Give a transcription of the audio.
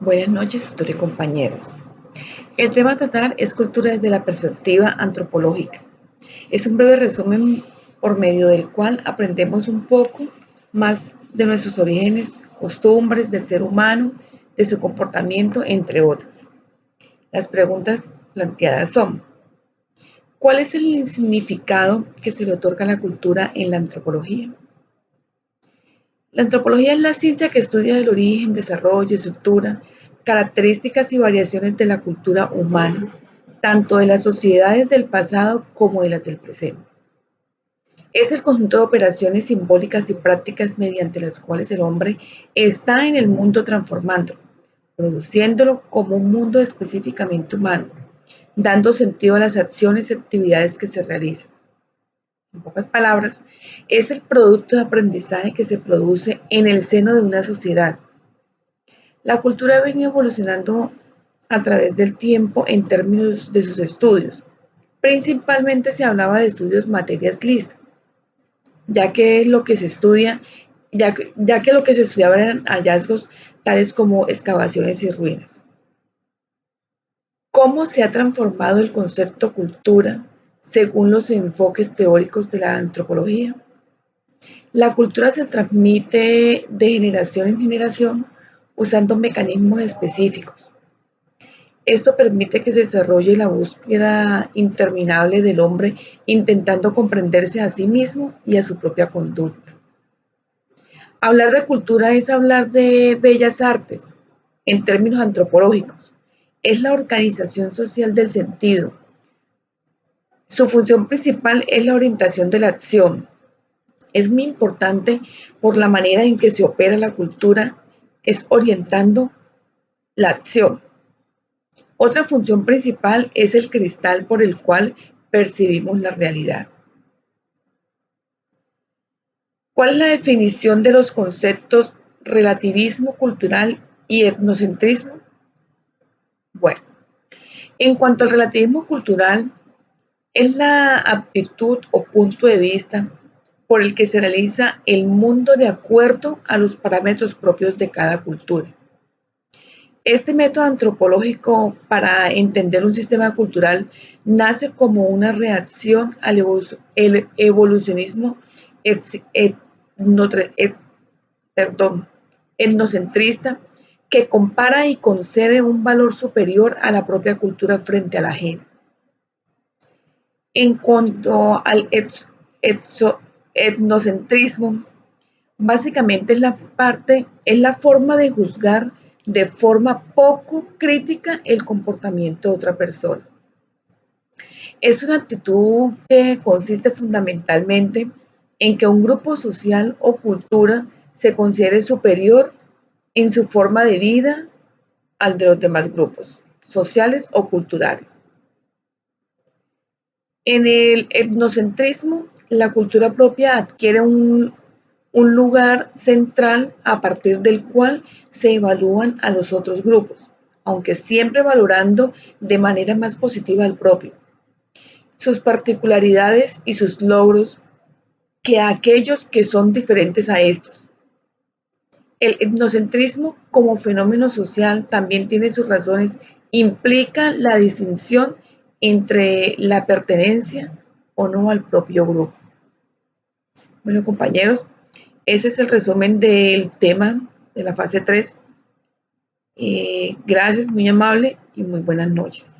Buenas noches, tutores y compañeros. El tema a tratar es cultura desde la perspectiva antropológica. Es un breve resumen por medio del cual aprendemos un poco más de nuestros orígenes, costumbres del ser humano, de su comportamiento, entre otros. Las preguntas planteadas son: ¿cuál es el significado que se le otorga a la cultura en la antropología? La antropología es la ciencia que estudia el origen, desarrollo, estructura, características y variaciones de la cultura humana, tanto de las sociedades del pasado como de las del presente. Es el conjunto de operaciones simbólicas y prácticas mediante las cuales el hombre está en el mundo transformándolo, produciéndolo como un mundo específicamente humano, dando sentido a las acciones y actividades que se realizan. En pocas palabras, es el producto de aprendizaje que se produce en el seno de una sociedad. La cultura ha venido evolucionando a través del tiempo en términos de sus estudios. Principalmente se hablaba de estudios materias listas, ya que lo que se estudia, ya que lo que se estudiaba eran hallazgos tales como excavaciones y ruinas. ¿Cómo se ha transformado el concepto cultura según los enfoques teóricos de la antropología? La cultura se transmite de generación en generación usando mecanismos específicos. Esto permite que se desarrolle la búsqueda interminable del hombre intentando comprenderse a sí mismo y a su propia conducta. Hablar de cultura es hablar de bellas artes en términos antropológicos. Es la organización social del sentido. Su función principal es la orientación de la acción. Es muy importante por la manera en que se opera la cultura, es orientando la acción. Otra función principal es el cristal por el cual percibimos la realidad. ¿Cuál es la definición de los conceptos relativismo cultural y etnocentrismo? Bueno, en cuanto al relativismo cultural, es la aptitud o punto de vista por el que se realiza el mundo de acuerdo a los parámetros propios de cada cultura. Este método antropológico para entender un sistema cultural nace como una reacción al evolucionismo etnocentrista que compara y concede un valor superior a la propia cultura frente a la ajena. En cuanto al etnocentrismo, básicamente es la forma de juzgar de forma poco crítica el comportamiento de otra persona. Es una actitud que consiste fundamentalmente en que un grupo social o cultura se considere superior en su forma de vida al de los demás grupos sociales o culturales. En el etnocentrismo, la cultura propia adquiere un lugar central a partir del cual se evalúan a los otros grupos, aunque siempre valorando de manera más positiva al propio, sus particularidades y sus logros que a aquellos que son diferentes a estos. El etnocentrismo como fenómeno social también tiene sus razones, implica la distinción entre la pertenencia o no al propio grupo. Bueno, compañeros, ese es el resumen del tema de la fase 3. Gracias, muy amable y muy buenas noches.